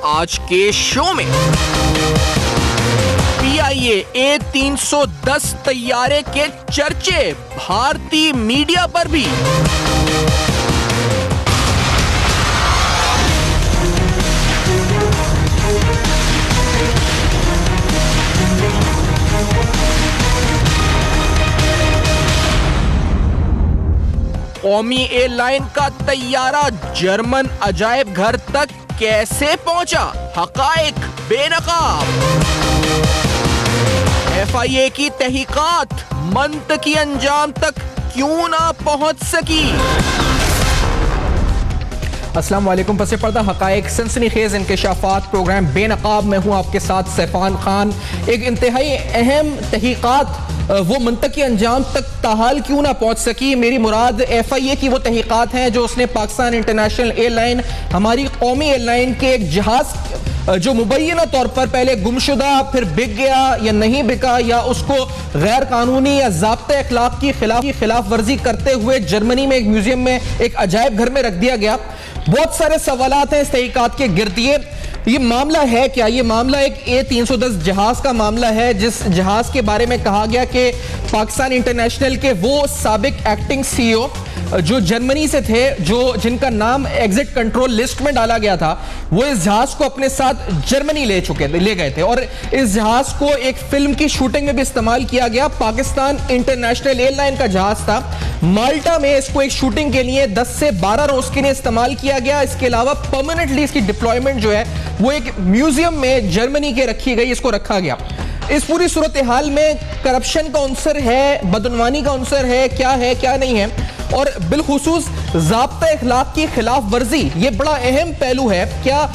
आज के शो में। PIA A310 तैयारे के चर्चे भारतीय मीडिया पर भी। कौमी एयरलाइन का तैयारा जर्मन अजायब घर तक कैसे पहुंचा? हकायक बेनकाब। FIA की तहकीकात मंतकी अंजाम तक क्यों ना पहुंच सकी? अस्सलाम वालेकुम। पसे पर्दा हकायक सनसनीखेज इंकशाफात प्रोग्राम बेनकाब में हूँ आपके साथ सैफान खान। एक इंतहाई अहम तहकीकात वो मंतकी अंजाम तक ताहाल क्यों ना पहुंच सकी? मेरी मुराद FIA की वो तहकीकात हैं जो उसने पाकिस्तान इंटरनेशनल एयरलाइन, हमारी कौमी एयरलाइन के एक जहाज जो मुबैना तौर पर पहले गुमशुदा फिर बिक गया या नहीं बिका या उसको गैर कानूनी या ज़ाब्ते अखलाक की खिलाफ वर्जी करते हुए जर्मनी में एक म्यूजियम में एक अजायब घर में रख दिया गया। बहुत सारे सवालात हैं इस तहकीकात के गिर्द। ये मामला है क्या? ये मामला एक A310 जहाज का मामला है, जिस जहाज के बारे में कहा गया कि पाकिस्तान इंटरनेशनल के वो साबिक एक्टिंग CEO जो जर्मनी से थे, जिनका नाम एग्जिट कंट्रोल लिस्ट में डाला गया था, वो इस जहाज को अपने साथ जर्मनी ले गए थे और इस जहाज को एक फिल्म की शूटिंग में भी इस्तेमाल किया गया। पाकिस्तान इंटरनेशनल एयरलाइन का जहाज था। माल्टा में इसको एक शूटिंग के लिए 10 से 12 रोज के लिए इस्तेमाल किया गया। इसके अलावा परमानेंटली इसकी डिप्लॉयमेंट जो है वो एक म्यूजियम में जर्मनी के रखी गई, इसको रखा गया। इस पूरी सूरत हाल में करप्शन का अंसर है, बदनवानी का अंसर है क्या नहीं है, और बिलखुसूस ज़ाब्ता इखलाक की खिलाफ वर्जी, ये बड़ा अहम पहलू है। क्या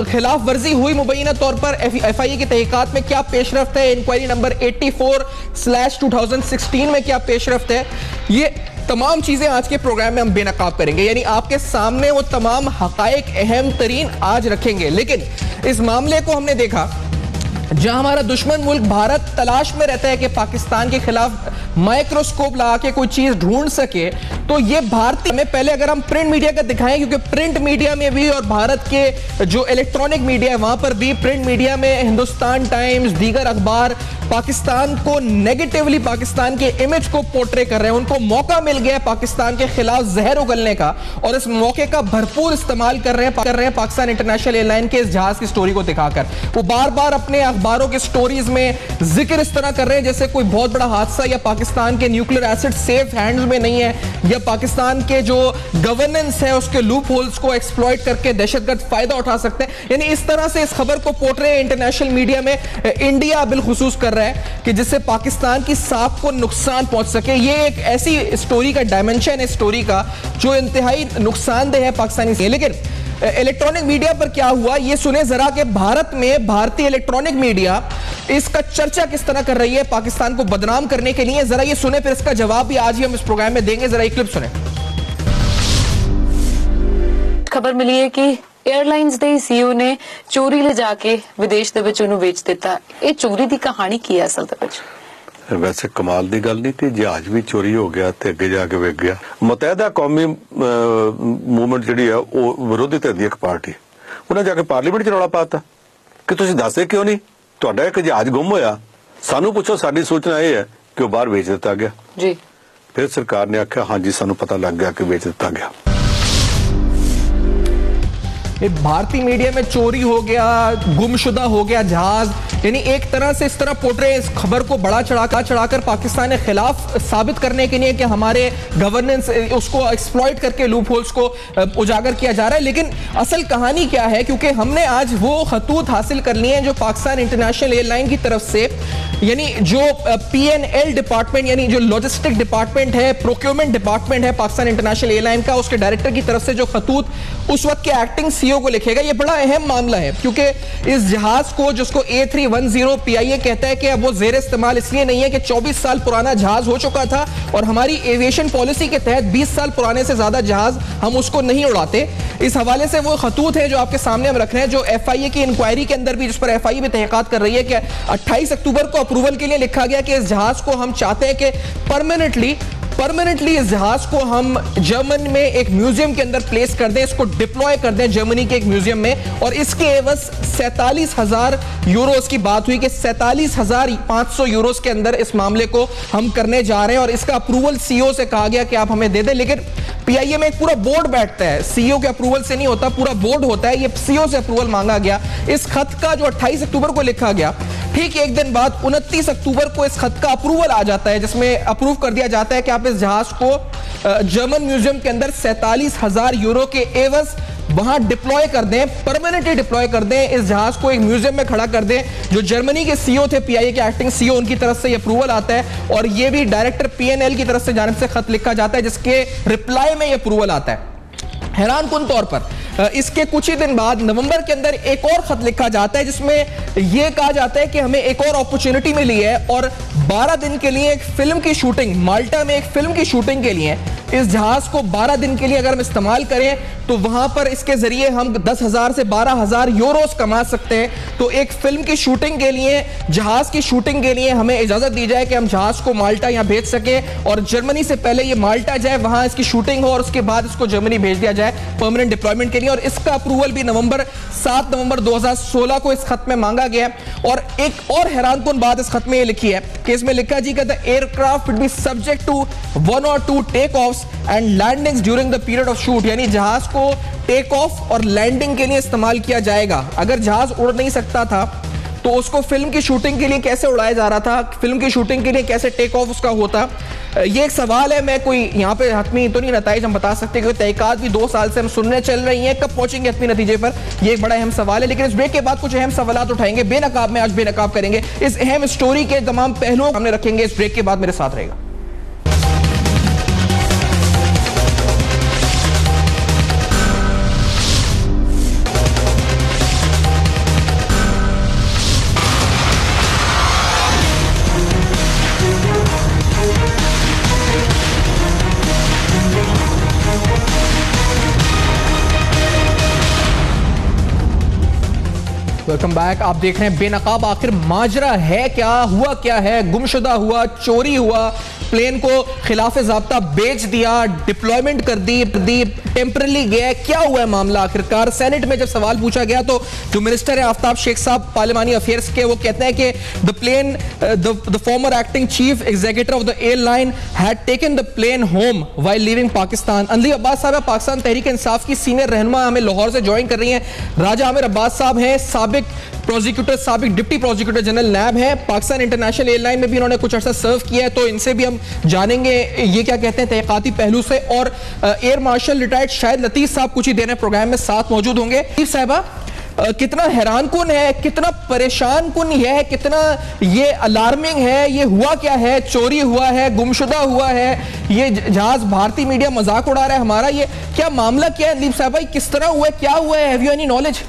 खिलाफ वर्जी हुई मुबैना तौर पर? FIA की तहकीकात में क्या पेशरफ्त है? इंक्वायरी नंबर 84/2016 में क्या पेशरफ्त है? ये तमाम चीजें आज के प्रोग्राम में हम बेनकाब करेंगे, यानी आपके सामने वो तमाम हकायक अहम तरीन आज रखेंगे। लेकिन इस मामले को हमने देखा जहां हमारा दुश्मन मुल्क भारत तलाश में रहता है कि पाकिस्तान के खिलाफ माइक्रोस्कोप लगा के कोई चीज ढूंढ सके, तो ये भारतीय में पहले अगर हम प्रिंट मीडिया का दिखाएं, क्योंकि प्रिंट मीडिया में भी और भारत के जो इलेक्ट्रॉनिक मीडिया है वहां पर भी, प्रिंट मीडिया में हिंदुस्तान टाइम्स, दीगर अखबार पाकिस्तान को नेगेटिवली, पाकिस्तान के इमेज को पोर्ट्रे कर रहे हैं। उनको मौका मिल गया पाकिस्तान के खिलाफ जहर उगलने का और इस मौके का भरपूर इस्तेमाल कर रहे हैं पाकिस्तान इंटरनेशनल एयरलाइन के इस जहाज की स्टोरी को दिखाकर। वो बार बार अपने अखबारों के स्टोरीज में जिक्र इस तरह कर रहे हैं जैसे कोई बहुत बड़ा हादसा या पाकिस्तान के न्यूक्लियर एसिड सेफ हैंड्स में नहीं है, या पाकिस्तान के जो गवर्नेंस है उसके लूप होल्स को एक्सप्लॉइट करके दहशतगर्द फायदा उठा सकते हैं। यानी इस तरह से इस खबर को पोर्ट्रे इंटरनेशनल मीडिया में इंडिया बिलखुसूस कर रहा है कि जिससे पाकिस्तान की साख को नुकसान पहुंच सके। ये एक ऐसी स्टोरी का डायमेंशन है स्टोरी का जो इंतहाई नुकसानदेह है पाकिस्तानी से। लेकिन इलेक्ट्रॉनिक मीडिया पर क्या हुआ ये सुने जरा कि भारत में भारतीय इलेक्ट्रॉनिक मीडिया इसका चर्चा किस तरह कर रही है पाकिस्तान को बदनाम करने के लिए। जरा ये सुने, फिर इसका जवाब भी आज ही हम इस प्रोग्राम में देंगे। जरा एक क्लिप सुने। खबर मिली है कि एयरलाइंस ਦੇ CEO ਨੇ ਚੋਰੀ ਲੈ ਜਾ ਕੇ ਵਿਦੇਸ਼ ਦੇ ਵਿੱਚ ਉਹਨੂੰ ਵੇਚ ਦਿੱਤਾ। ਇਹ ਚੋਰੀ ਦੀ ਕਹਾਣੀ ਕੀ ਹੈ ਅਸਲ ਦੇ ਵਿੱਚ? वैसे कमाल की गल नहीं थी, जहाज भी चोरी हो गया तो अगे जाके विक गया। मुतहदा कौमी मूवमेंट जी है विरोधी धिर की एक पार्टी, उन्हें जाके पार्लीमेंट च रौला पाता कि तुसीं दसदे क्यों नहीं, तुहाडा एक जहाज गुम होया, सानू पुछो, साडी सूचना यह है कि वह बाहर बेच दिता गया जी। फिर सरकार ने आख्या हाँ जी सानू पता लग गया कि बेच दिता गया। भारतीय मीडिया में चोरी हो गया, गुमशुदा हो गया जहाज, यानी एक तरह से इस तरह पोर्ट्रे इस खबर को बड़ा चढ़ाकर पाकिस्तान के खिलाफ साबित करने के लिए कि हमारे गवर्नेंस उसको एक्सप्लॉइट करके लूप होल्स को उजागर किया जा रहा है। लेकिन असल कहानी क्या है, क्योंकि हमने आज वो खतूत हासिल कर लिए हैं जो पाकिस्तान इंटरनेशनल एयरलाइन की तरफ से, यानी जो PNL डिपार्टमेंट यानी जो लॉजिस्टिक डिपार्टमेंट है, प्रोक्योरमेंट डिपार्टमेंट है पाकिस्तान इंटरनेशनल एयरलाइन का, उसके डायरेक्टर की तरफ से जो खतूत उस वक्त के एक्टिंग CEO को लिखेगा। ये बड़ा अहम मामला है क्योंकि इस जहाज को जिसको A310 PIA कहता है कि अब वो जेर इस्तेमाल इसलिए नहीं है कि 24 साल पुराना जहाज हो चुका था और हमारी एविएशन पॉलिसी के तहत 20 साल पुराने से ज्यादा जहाज हम उसको नहीं उड़ाते। इस हवाले से वो खतूत है जो आपके सामने हम रख रहे हैं, जो FIA की इंक्वायरी के अंदर भी, जिस पर FIA भी तहकीकात कर रही है कि 28 अक्टूबर को अप्रूवल के लिए लिखा गया कि इस जहाज को हम चाहते हैं कि परमानेंटली परमानेंटली इस जहाज को हम जर्मन में एक म्यूजियम के अंदर प्लेस कर दें, इसको डिप्लॉय कर दें जर्मनी के एक म्यूजियम में, और इसके एवज 47,000 यूरोस की बात हुई कि 47,500 यूरोस के अंदर इस मामले को हम करने जा रहे हैं, और इसका अप्रूवल सीईओ से कहा गया कि आप हमें दे दें। लेकिन पीआईए में एक पूरा बोर्ड बैठता है, सीईओ के अप्रूवल से नहीं होता, पूरा बोर्ड होता है, ये सीईओ से अप्रूवल मांगा गया। इस खत का जो 28 अक्टूबर को लिखा गया, ठीक एक दिन बाद 29 अक्टूबर को इस खत का अप्रूवल आ जाता है, जिसमें अप्रूव कर दिया जाता है कि आप इस जहाज को जर्मन म्यूजियम के अंदर 47,000 यूरो के एवज वहां डिप्लॉय कर दें, परमानेंटली डिप्लॉय कर दें, इस जहाज को एक म्यूजियम में खड़ा कर दें। जो जर्मनी के सीईओ थे, पीआईए के एक्टिंग सीईओ, उनकी तरफ से ये अप्रूवल आता है, और ये भी डायरेक्टर पीएनएल की तरफ से जानिब से खत लिखा जाता है, जिसके रिप्लाई में ये अप्रूवल आता है। हैरानकुन तौर पर इसके कुछ ही दिन बाद नवंबर के अंदर एक और खत लिखा जाता है, जिसमें यह कहा जाता है कि हमें एक और अपॉर्चुनिटी मिली है, और 12 दिन के लिए एक फिल्म की शूटिंग, माल्टा में एक फिल्म की शूटिंग के लिए इस जहाज को 12 दिन के लिए अगर हम इस्तेमाल करें तो वहां पर इसके जरिए हम 10,000 से 12,000 यूरोस कमा सकते हैं। तो एक फिल्म की शूटिंग के लिए, जहाज की शूटिंग के लिए हमें इजाजत दी जाए कि हम जहाज को माल्टा यहां भेज सकें, और जर्मनी से पहले ये माल्टा जाए, वहां इसकी शूटिंग हो, और उसके बाद इसको जर्मनी भेज दिया जाए परमानेंट डिप्लॉयमेंट के लिए। और इसका अप्रूवल भी 7 नवंबर 2016 को इस खत में मांगा गया। और एक और हैरानकुन बात इस खत में ये लिखी है कि इसमें लिखा जी कि the aircraft will be subject to 1 or 2 take offs and landings during the period of shoot, यानी जहाज को टेक ऑफ और लैंडिंग के लिए इस्तेमाल किया जाएगा। अगर जहाज उड़ नहीं सकता था तो उसको फिल्म की शूटिंग के लिए कैसे उड़ाया जा रहा था, फिल्म की शूटिंग के लिए कैसे टेक ऑफ उसका होता, ये एक सवाल है। मैं कोई यहाँ पे हतमी तो नहीं नतीजा हम बता सकते, क्योंकि तहकीकात भी 2 साल से हम सुनने चल रही हैं, कब पहुंचेंगे हतमी नतीजे पर, ये एक बड़ा अहम सवाल है। लेकिन इस ब्रेक के बाद कुछ अहम सवाल उठाएंगे, बेनकाब में आज बेनकाब करेंगे, इस अहम स्टोरी के तमाम पहलुओं हमने रखेंगे। इस ब्रेक के बाद मेरे साथ रहेगा। Welcome back. आप देख रहे हैं बेनकाब। आखिर माजरा है क्या, हुआ क्या है? गुमशुदा हुआ, चोरी हुआ, प्लेन को खिलाफ ज़ाब्ता बेच दिया, डिप्लॉयमेंट कर दी, टेम्परली गया, क्या हुआ है मामला आखिरकार? सेनेट में जब सवाल पूछा गया तो जो मिनिस्टर है आफ्ताब शेख साहब पार्लिमानी अफेयर्स के, वो कहते हैं कि the plane, the former acting chief executive of the airline had taken the plane home while leaving Pakistan. अनली अब्बास साहब पाकिस्तान तहरीक इंसाफ की सीनियर रहनुमा हमें लाहौर से ज्वाइन कर रही हैं। राजा आमिर अब्बास साहब हैं, साबिक प्रोसिक्यूटर, साबिक डिप्टी प्रोसिक्यूटर जनरल नैब है, पाकिस्तान इंटरनेशनल एयरलाइन में भी इन्होंने कुछ अर्सा सर्व किया है, तो इनसे भी हम जानेंगे ये क्या कहते हैं तहकीकाती पहलू से। और air marshal retired Shahid Latif साहब कुछ ही देर में प्रोग्राम में साथ मौजूद होंगे। लतीफ साहबा, कितना हैरान कुन है, कितना परेशान कुन है, कितना ये अलार्मिंग है, ये हुआ क्या है? चोरी हुआ है, गुमशुदा हुआ है, ये जहाज भारतीय मीडिया मजाक उड़ा रहा है हमारा, ये क्या मामला क्या है? लतीफ साहबा, किस तरह हुआ है, क्या हुआ है? Have you any knowledge?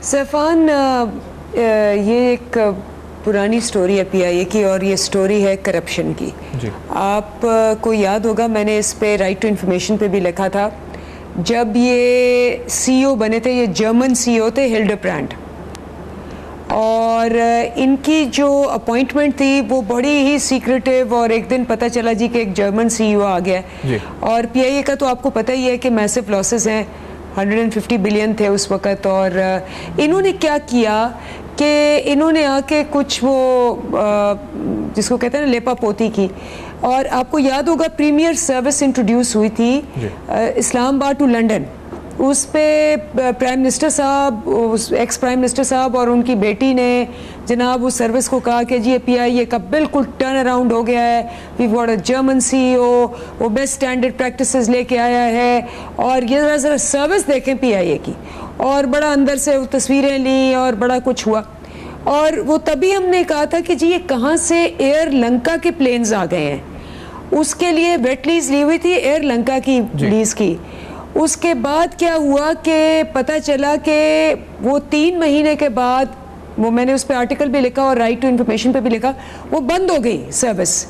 Saifan, ये एक पुरानी स्टोरी है पीआईए की, और ये स्टोरी है करप्शन की। आपको याद होगा, मैंने इस पे राइट टू इंफॉर्मेशन पे भी लिखा था, जब ये सीईओ बने थे, ये जर्मन सीईओ थे हिल्डेब्रांड, और इनकी जो अपॉइंटमेंट थी वो बड़ी ही सीक्रेटिव, और एक दिन पता चला जी कि एक जर्मन सीईओ आ गया। और पीआईए का तो आपको पता ही है कि मैसिव लॉसेस हैं, 150 बिलियन थे उस वक़्त। और इन्होंने क्या किया कि इन्होंने आके कुछ वो जिसको कहते हैं ना लेपा पोती की। और आपको याद होगा प्रीमियर सर्विस इंट्रोड्यूस हुई थी इस्लामाबाद टू लंदन, उस पे प्राइम मिनिस्टर साहब, एक्स प्राइम मिनिस्टर साहब और उनकी बेटी ने जनाब उस सर्विस को कहा कि जी पीआईए का बिल्कुल टर्न अराउंड हो गया है, we got a German CEO, वो बेस्ट स्टैंडर्ड प्रैक्टिसेस लेके आया है, और ये ज़रा सर्विस देखें पीआईए की। और बड़ा अंदर से तस्वीरें ली और बड़ा कुछ हुआ। और वो तभी हमने कहा था कि जी ये कहाँ से एयर लंका के प्लेन्स आ गए हैं। उसके लिए वेट लीज ली हुई थी एयर लंका की लीज की। उसके बाद क्या हुआ कि पता चला कि वो 3 महीने के बाद, वो मैंने उस पर आर्टिकल भी लिखा और राइट टू इन्फॉर्मेशन पे भी लिखा, वो बंद हो गई सर्विस।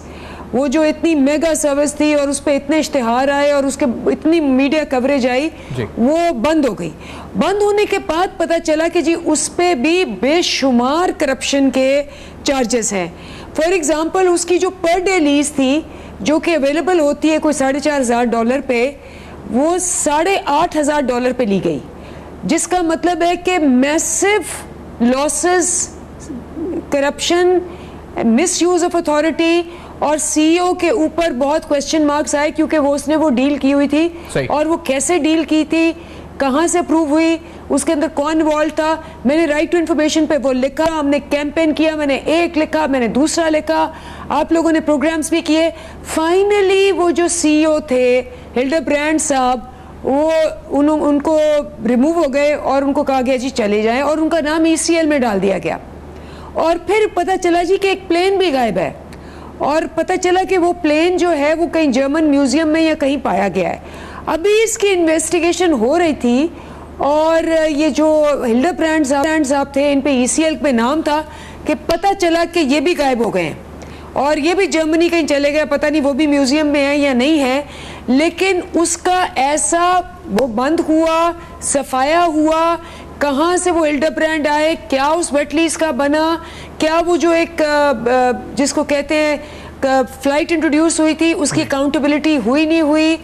वो जो इतनी मेगा सर्विस थी और उस पर इतने इश्तिहार आए और उसके इतनी मीडिया कवरेज आई, वो बंद हो गई। बंद होने के बाद पता चला कि जी उस पर भी बेशुमार करप्शन के चार्जेस हैं। फॉर एग्जाम्पल उसकी जो पर डे लीज थी जो कि अवेलेबल होती है कोई $4,500 पे, वो $8,500 पे ली गई, जिसका मतलब है कि massive losses, corruption, misuse of authority और सीईओ के ऊपर बहुत क्वेश्चन मार्क्स आए क्योंकि उसने वो डील की हुई थी और वो कैसे डील की थी, कहाँ से अप्रूव हुई, उसके अंदर कौन इन्वॉल्व था। मैंने राइट टू इन्फॉर्मेशन पे वो लिखा, हमने कैंपेन किया, मैंने एक लिखा, मैंने दूसरा लिखा, आप लोगों ने प्रोग्राम्स भी किए। फाइनली वो जो सीईओ थे हिल्डेब्रांड साहब, वो उनको रिमूव हो गए और उनको कहा गया जी चले जाएं और उनका नाम ईसीएल में डाल दिया गया। और फिर पता चला जी कि एक प्लेन भी गायब है और पता चला कि वो प्लेन जो है वो कहीं जर्मन म्यूजियम में या कहीं पाया गया है। अभी इसकी इन्वेस्टिगेशन हो रही थी और ये जो हिल्डेब्रांड साहब थे, इन पे ईसीएल पे नाम था कि पता चला कि ये भी गायब हो गए हैं और ये भी जर्मनी कहीं चले गए, पता नहीं वो भी म्यूजियम में है या नहीं है। लेकिन उसका ऐसा वो बंद हुआ, सफाया हुआ, कहाँ से वो हिल्डेब्रांड आए, क्या उस वेटलीज का बना, क्या वो जो एक जिसको कहते हैं फ्लाइट इंट्रोड्यूस हुई थी उसकी अकाउंटेबिलिटी हुई नहीं हुई,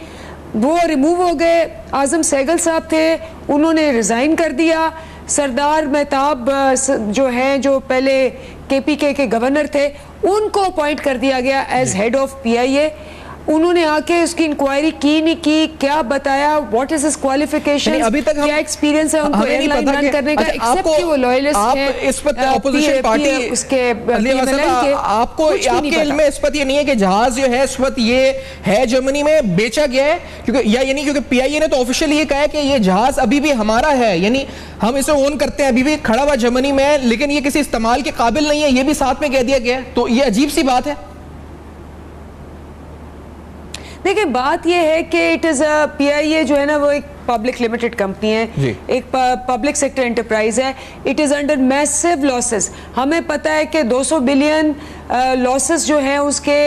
वो रिमूव हो गए। आजम सहगल साहब थे, उन्होंने रिजाइन कर दिया। सरदार मेहताब जो हैं, जो पहले केपीके के गवर्नर थे, उनको अपॉइंट कर दिया गया एज हेड ऑफ पीआईए। उन्होंने आके उसकी इंक्वायरी की नहीं की, क्या बताया, व्हाट इज हिज क्वालिफिकेशन, अभी तक क्या एक्सपीरियंस है उनको एयरलाइन रन करने का, एक्सेप्ट कि वो लॉयलिस्ट हैं। इस पर ऑपोजिशन पार्टी उसके आपको आपके इल्म में इस पर ये नहीं है कि जहाज जो है इस वक्त ये है जर्मनी में बेचा गया है, क्योंकि या यानी क्योंकि पीआईए ने तो ऑफिशियली ये कहा है कि ये जहाज अभी भी हमारा है, यानी हम इसे ओन करते हैं, अभी भी खड़ा हुआ जर्मनी में, लेकिन ये किसी इस्तेमाल के काबिल नहीं है, ये भी साथ में कह दिया गया। तो ये अजीब सी बात है। देखिए बात यह है कि इट इज अ पीआईए जो है ना वो एक पब्लिक लिमिटेड कंपनी है, एक पब्लिक सेक्टर एंटरप्राइज है। It is under massive losses. हमें पता है कि 200 बिलियन लॉसेस जो हैं उसके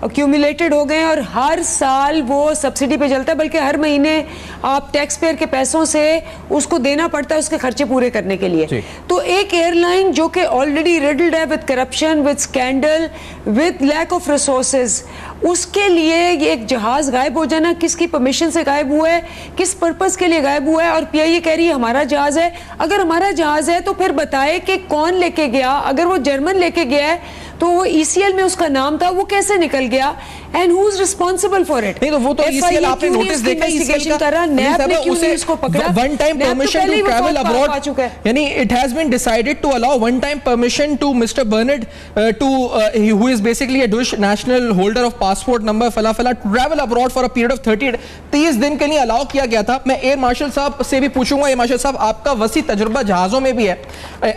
अक्यूमुलेटेड हो गए हैं और हर साल वो सब्सिडी पे चलता है, बल्कि हर महीने आप टैक्स पेयर के पैसों से उसको देना पड़ता है उसके खर्चे पूरे करने के लिए। तो एक एयरलाइन जो कि ऑलरेडी रिडल्ड है with corruption, with scandal, with lack of resources, उसके लिए ये एक जहाज गायब हो जाना, किसकी परमिशन से गायब हुआ है, किस पर्पस के लिए गायब हुआ है, और पीआईए कह रही है हमारा जहाज है। अगर हमारा जहाज है तो फिर बताए कि कौन लेके गया। अगर वो जर्मन लेके गया है तो वो ईसीएल में उसका नाम था, वो कैसे निकल गया, and who is responsible for it. नहीं तो वो तो ईसीएल आपने नोटिस देखा, इन्वेस्टिगेशन कर रहा, नैब ने क्यों नहीं उसको पकड़ा। One time permission to travel abroad, यानी it has been decided to allow one time permission to mister Bernard to who is basically a Dutch national holder of passport number फला फला travel abroad for a period of 30 दिन के लिए allow किया गया था। मैं एयर मार्शल साहब से भी पूछूंगा, एयर मार्शल साहब आपका वसी तजुर्बा जहाजों में भी है,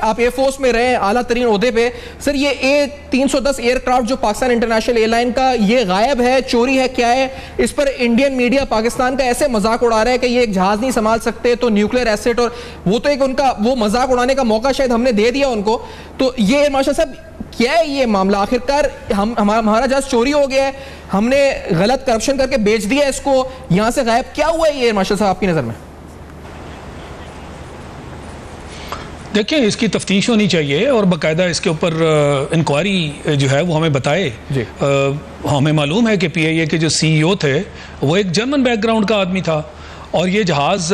आप एयरफोर्स में रहे आला तरीन ओहदे पे, सर ये A310 एयरक्राफ्ट जो पाकिस्तान इंटरनेशनल एयरलाइन का ये गायब है, चोरी है, क्या है? इस पर इंडियन मीडिया पाकिस्तान का ऐसे मजाक उड़ा रहा है कि ये एक जहाज नहीं संभाल सकते तो न्यूक्लियर एसेट, और वो तो एक उनका वो मजाक उड़ाने का मौका शायद हमने दे दिया उनको। तो ये मार्शल साहब क्या है ये मामला? आखिरकार हमारा जहाज चोरी हो गया है, हमने गलत करप्शन करके बेच दिया इसको, यहां से गायब क्या हुआ है ये मार्शल साहब आपकी नजर में? देखिए इसकी तफ्तीश होनी चाहिए और बाकायदा इसके ऊपर इंक्वायरी जो है वो हमें बताए। हमें मालूम है कि पीआईए के जो सीईओ थे वो एक जर्मन बैकग्राउंड का आदमी था, और ये जहाज़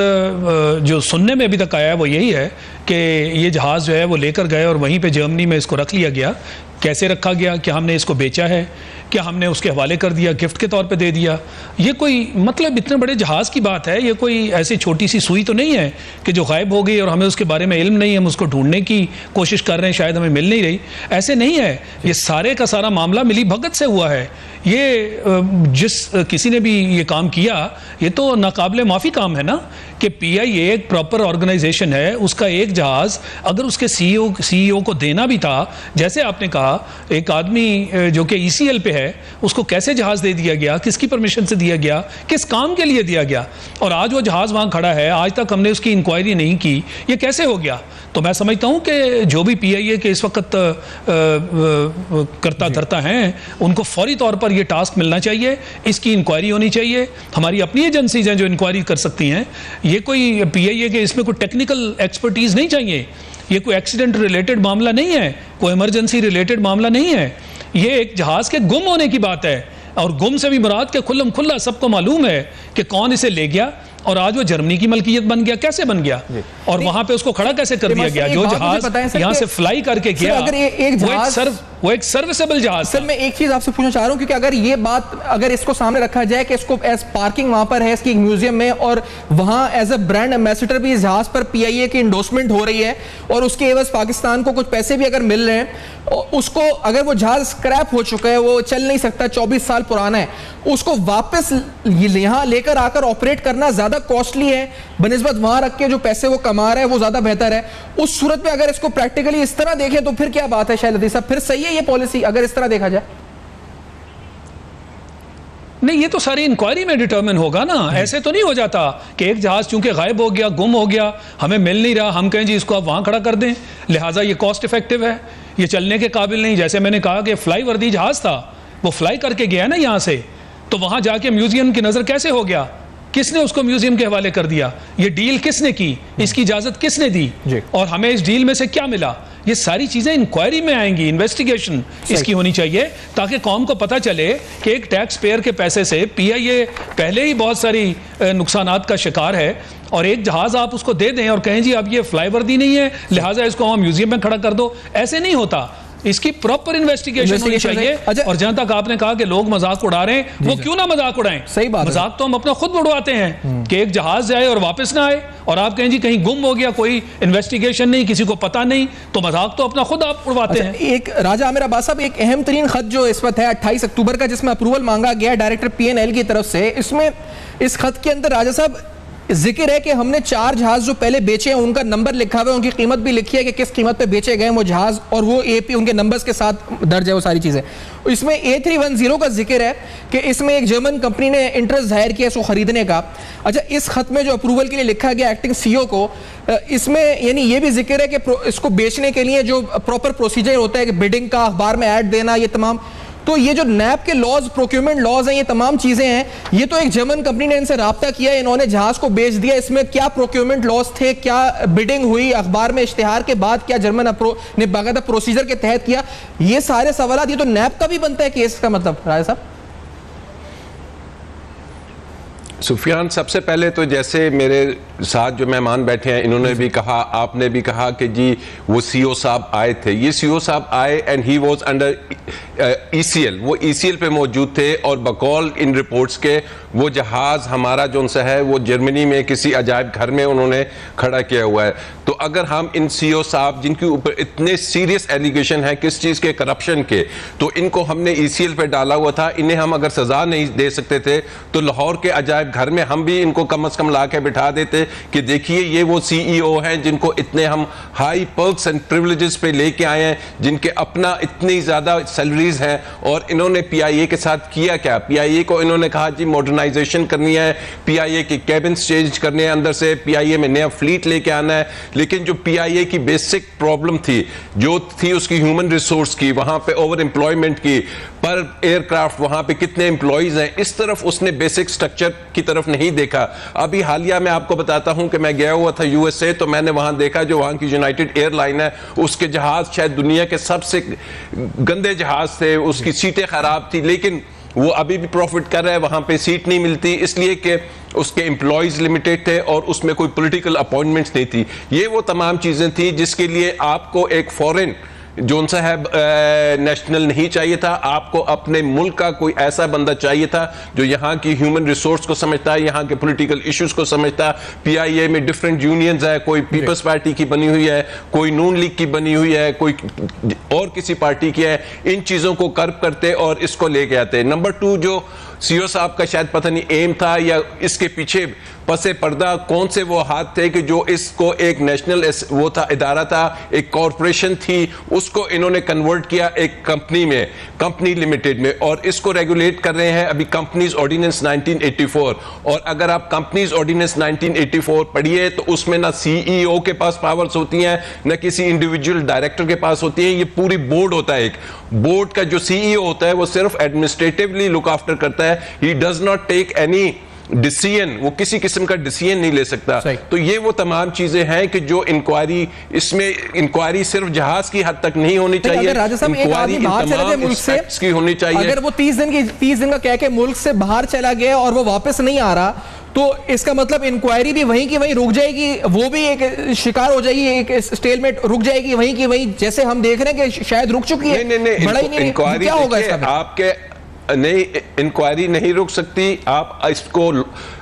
जो सुनने में अभी तक आया है वो यही है कि ये जहाज़ जो है वो लेकर गए और वहीं पे जर्मनी में इसको रख लिया गया। कैसे रखा गया, क्या हमने इसको बेचा है, क्या हमने उसके हवाले कर दिया, गिफ्ट के तौर पे दे दिया? ये कोई मतलब इतने बड़े जहाज़ की बात है, ये कोई ऐसी छोटी सी सुई तो नहीं है कि जो गायब हो गई और हमें उसके बारे में इल्म नहीं, हम उसको ढूंढने की कोशिश कर रहे हैं, शायद हमें मिल नहीं रही। ऐसे नहीं है, ये सारे का सारा मामला मिली भगत से हुआ है। ये जिस किसी ने भी ये काम किया, ये तो नाकाबिले माफ़ी काम है ना कि पीआईए एक प्रॉपर ऑर्गेनाइजेशन है, उसका एक जहाज़ अगर उसके सीईओ को देना भी था, जैसे आपने कहा एक आदमी जो कि ईसीएल पे है उसको कैसे जहाज़ दे दिया गया, किसकी परमिशन से दिया गया, किस काम के लिए दिया गया, और आज वो जहाज़ वहाँ खड़ा है, आज तक हमने उसकी इंक्वायरी नहीं की, ये कैसे हो गया? तो मैं समझता हूँ कि जो भी पीआईए के इस वक्त करता धरता हैं उनको फौरी तौर पर ये टास्क मिलना चाहिए, इसकी इंक्वायरी होनी चाहिए। हमारी अपनी एजेंसीज हैं जो इंक्वायरी कर सकती हैं, ये कोई पीआईए के इसमें कोई टेक्निकल एक्सपर्टीज़ नहीं चाहिए। ये कोई एक्सीडेंट रिलेटेड मामला नहीं है, कोई इमरजेंसी रिलेटेड मामला नहीं है, ये एक जहाज के गुम होने की बात है। और गुम से भी मुराद के खुल्लम खुल्ला सबको मालूम है कि कौन इसे ले गया, और आज वो जर्मनी की मलकियत बन गया। कैसे बन गया और वहां पे उसको खड़ा कैसे कर दिया गया? जो जहाज यहां से फ्लाई करके गया, अगर एक जहाज, वो एक सर्विसेबल जहाज। सर मैं एक चीज आपसे पूछना चाह रहा हूं, क्योंकि अगर ये बात, अगर इसको सामने रखा जाए कि इसको एज पार्किंग वहां पर है इसकी एक म्यूजियम में, और वहां एज अ ब्रांड एम्बेसडर भी इस जहाज पर पीआईए की इंडोर्समेंट हो रही है, और उसके एवज पाकिस्तान को कुछ पैसे भी अगर मिल रहे हैं, उसको अगर वो जहाज स्क्रैप हो चुका है, वो चल नहीं सकता, 24 साल पुराना है, उसको वापस यहां लेकर आकर ऑपरेट करना ज्यादा कॉस्टली है बनिस्बत वहां रख के जो पैसे वो कमा रहा है वो ज्यादा बेहतर है। उस सूरत में अगर इसको प्रैक्टिकली इस तरह देखें तो फिर क्या बात है शायद साहब, फिर सही है ये पॉलिसी अगर इस तरह देखा जाए? नहीं, ये तो सारी इंक्वायरी में डिटरमिन होगा ना। ऐसे तो नहीं हो जाता कि एक जहाज चूंकि गायब हो गया, गुम हो गया, हमें मिल नहीं रहा, हम कहें जी इसको आप वहां खड़ा कर दें, लिहाजा ये कॉस्ट इफेक्टिव है, ये चलने के काबिल नहीं। जैसे मैंने कहा कि फ्लाई वर्दी जहाज था, वो फ्लाई करके गया ना यहां से, तो वहां जाके म्यूजियम की नजर कैसे हो गया? किसने उसको म्यूजियम के हवाले कर दिया? ये डील किसने की? इसकी इजाजत किसने दी? और हमें इस डील में से क्या मिला? ये सारी चीजें इंक्वायरी में आएंगी, इन्वेस्टिगेशन इसकी होनी चाहिए, ताकि कौम को पता चले कि एक टैक्स पेयर के पैसे से पीआईए पहले ही बहुत सारी नुकसानात का शिकार है, और एक जहाज आप उसको दे दें और कहें जी अब ये फ्लाईवर्दी नहीं है लिहाजा इसको हम म्यूजियम में खड़ा कर दो। ऐसे नहीं होता, इसकी प्रॉपर इन्वेस्टिगेशन होनी चाहिए। और जहां तक आपने कहा कि लोग मजाक उड़ा रहे हैं, वो क्यों ना मजाक उड़ाएं? सही बात, मजाक तो हम अपना खुद उड़वाते हैं कि एक जहाज जाए और वापस ना आए, और आप कहें जी कहीं गुम हो गया, कोई इन्वेस्टिगेशन नहीं, किसी को पता नहीं, तो मजाक तो अपना खुद आप उड़वाते हैं। एक राजा आमिर अब्बास साहब, एक अहम तरीन खत जो इस वक्त है 28 अक्टूबर का, जिसमें अप्रूवल मांगा गया डायरेक्टर पीएनएल की तरफ से, इसमें इस खत के अंदर राजा साहब जिक्र है कि हमने 4 जहाज जो पहले बेचे हैं उनका नंबर लिखा हुआ है, उनकी कीमत भी लिखी है कि किस कीमत पे बेचे गए वो जहाज, और वो एपी उनके नंबर्स के साथ दर्ज है वो सारी चीजें। इसमें A310 का जिक्र है कि इसमें एक जर्मन कंपनी ने इंटरेस्ट जाहिर किया इसको खरीदने का। अच्छा, इस खत में जो अप्रूवल के लिए लिखा गया एक्टिंग सीईओ को, इसमें यानी ये भी जिक्र है कि इसको बेचने के लिए जो प्रॉपर प्रोसीजर होता है कि बिडिंग का, अखबार में ऐड देना, ये तमाम, तो ये जो नैप के लॉज, प्रोक्योरमेंट लॉज हैं, ये तमाम चीजें हैं, ये तो एक जर्मन कंपनी ने इनसे राब्ता किया, इन्होंने जहाज को बेच दिया। इसमें क्या प्रोक्योरमेंट लॉज थे, क्या बिडिंग हुई, अखबार में इश्तिहार के बाद क्या जर्मन ने बाकायदा प्रोसीजर के तहत किया, ये सारे सवाल, ये तो नैप का भी बनता है केस का मतलब राय साहब। सुफियान, सबसे पहले तो जैसे मेरे साथ जो मेहमान बैठे हैं इन्होंने भी कहा, आपने भी कहा कि जी वो सीईओ साहब आए थे, ये सीईओ साहब आए and he was under ECL, वो ईसीएल पे मौजूद थे, और बकौल इन रिपोर्ट्स के वो जहाज हमारा जो सा है वो जर्मनी में किसी अजायब घर में उन्होंने खड़ा किया हुआ है। तो अगर हम इन सीईओ साहब जिनके ऊपर इतने सीरियस एलिगेशन है किस चीज़ के, करप्शन के, तो इनको हमने ईसीएल पे डाला हुआ था, इन्हें हम अगर सजा नहीं दे सकते थे तो लाहौर के अजायब घर में हम भी इनको कम से कम ला के बिठा देते कि देखिए ये वो सीईओ हैं जिनको इतने हम हाई पर्क्स एंड प्रिविलेजेस पे लेके आए हैं, जिनके अपना इतनी ज्यादा सैलरीज हैं, और इन्होंने पीआईए के साथ किया क्या? पीआईए को इन्होंने कहा जी मॉडर्नाइजेशन करनी है, पीआईए के कैबिन चेंज करने हैं अंदर से, पीआईए में नया फ्लीट लेके आना है, लेकिन जो पीआईए की बेसिक प्रॉब्लम थी जो थी उसकी ह्यूमन रिसोर्स की, वहां पे ओवर एम्प्लॉयमेंट की, पर एयरक्राफ्ट वहां पे कितने एम्प्लॉयज हैं, इस तरफ उसने बेसिक स्ट्रक्चर की तरफ नहीं देखा। अभी हालिया में आपको बताता हूं कि मैं गया हुआ था यूएसए, तो मैंने वहां देखा जो वहां की यूनाइटेड एयरलाइन है उसके जहाज शायद दुनिया के सबसे गंदे जहाज थे, उसकी सीटें खराब थी, लेकिन वो अभी भी प्रॉफिट कर रहा है, वहां पे सीट नहीं मिलती इसलिए कि उसके एम्प्लॉयज लिमिटेड थे और उसमें कोई पॉलिटिकल अपॉइंटमेंट्स नहीं थी। ये वो तमाम चीजें थी जिसके लिए आपको एक फॉरेन जोन साहब नेशनल नहीं चाहिए था, आपको अपने मुल्क का कोई ऐसा बंदा चाहिए था जो यहाँ की ह्यूमन रिसोर्स को समझता है, यहाँ के पॉलिटिकल इश्यूज को समझता है। पीआईए में डिफरेंट यूनियंस है, कोई पीपल्स पार्टी की बनी हुई है, कोई नून लीग की बनी हुई है, कोई और किसी पार्टी की है, इन चीजों को कर्ब करते और इसको लेके आते। नंबर 2, जो सीईओ साहब का शायद पता नहीं एम था या इसके पीछे पसे पर्दा कौन से वो हाथ थे कि जो इसको एक नेशनल वो था, इदारा था, एक कॉरपोरेशन थी, उसको इन्होंने कन्वर्ट किया एक कंपनी में, कंपनी लिमिटेड में, और इसको रेगुलेट कर रहे हैं अभी कंपनीज ऑर्डिनेंस 1984। और अगर आप कंपनीज ऑर्डिनेंस 1984 पढ़िए तो उसमें ना सीईओ के पास पावर्स होती हैं ना किसी इंडिविजुअल डायरेक्टर के पास होती हैं, ये पूरी बोर्ड होता है। एक बोर्ड का जो सीईओ होता है वो सिर्फ एडमिनिस्ट्रेटिवली लुक आफ्टर करता है, he does not take any decision, वो किसी किस्म का डिसीजन नहीं ले सकता। तो ये वो तमाम चीजें हैं कि जो इंक्वायरी, इसमें इंक्वायरी सिर्फ जहाज की हद तक नहीं होनी चाहिए, इंक्वायरी तमाम एस्पेक्ट्स की होनी चाहिए। अगर वो 30 दिन का कह के मुल्क से बाहर चला गया और वो वापस नहीं आ रहा, तो इसका मतलब इंक्वायरी भी वहीं की वहीं रुक जाएगी, वो भी एक शिकार हो जाएगी, एक स्टेलमेट रुक जाएगी वहीं की वहीं, जैसे हम देख रहे हैं कि शायद रुक चुकी है। नहीं, इंक्वायरी क्या होगा इसका? आपके नहीं, इंक्वायरी नहीं रुक सकती। आप इसको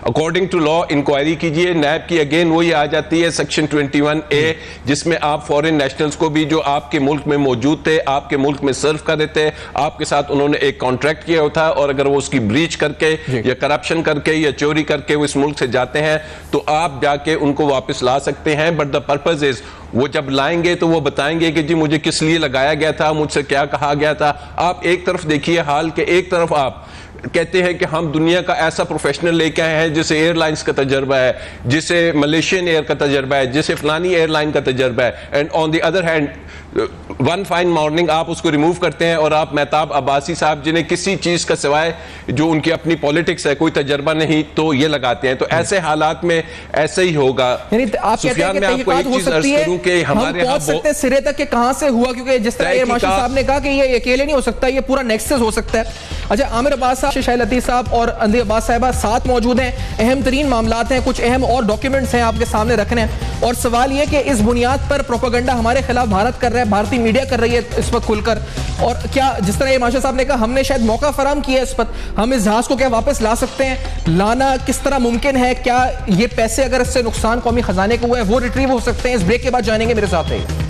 अकॉर्डिंग टू लॉ इंक्वायरी कीजिए। नैब की अगेन वही आ जाती है सेक्शन 21A, जिसमें आप फॉरेन नेशनल्स को भी जो आपके मुल्क में मौजूद थे, आपके मुल्क में सर्व कर रहे थे, आपके साथ उन्होंने एक कॉन्ट्रैक्ट किया होता है, और अगर वो उसकी ब्रीच करके या करप्शन करके या चोरी करके वो इस मुल्क से जाते हैं, तो आप जाके उनको वापस ला सकते हैं। बट द पर्पज इज, वो जब लाएंगे तो वो बताएंगे कि जी मुझे किस लिए लगाया गया था, मुझसे क्या कहा गया था। आप एक तरफ देखिए हाल के, एक तरफ आप कहते हैं कि हम दुनिया का ऐसा प्रोफेशनल लेके आए हैं जिसे एयरलाइंस का तजर्बा है, जिसे मलेशियन एयर का तजर्बा है, जिसे फलानी एयरलाइन का तजर्बा है, and on the other hand one fine morning आप उसको रिमूव करते हैं और आप मेहताब अब्बासी साहब जिन्हें किसी चीज का सिवाय जो उनकी अपनी पॉलिटिक्स है कोई तजर्बा नहीं, तो ये लगाते हैं। तो ऐसे हालात में ऐसे ही होगा। सुफियान, मैं आपको एक चीज अर्ज करूं कि हमारे यहाँ सकते सिरे तक के कहां से हुआ, क्योंकि जिस तरह एयर मार्शल साहब ने कहा कि ये अकेले नहीं हो सकता, ये पूरा नेक्सस हो सकता है। अच्छा, आमिर अब्बास साहब, शाहिद लतीफ साहब और अंधी अब्बास साहिबा साथ मौजूद हैं। अहम तरीन मामलात हैं, कुछ अहम और डॉक्यूमेंट्स हैं आपके सामने रखने हैं, और सवाल ये कि इस बुनियाद पर प्रोपेगेंडा हमारे खिलाफ भारत कर रहा है, भारतीय मीडिया कर रही है इस वक्त खुलकर। और क्या, जिस तरह मार्शल साहब ने कहा, हमने शायद मौका फराहम किया इस पर, हम इस जहाज को क्या वापस ला सकते हैं? लाना किस तरह मुमकिन है? क्या ये पैसे अगर इससे नुकसान कौमी खजाने को हुआ है वो रिट्रीव हो सकते हैं? इस ब्रेक के बाद जानेंगे, मेरे साथ रहिए।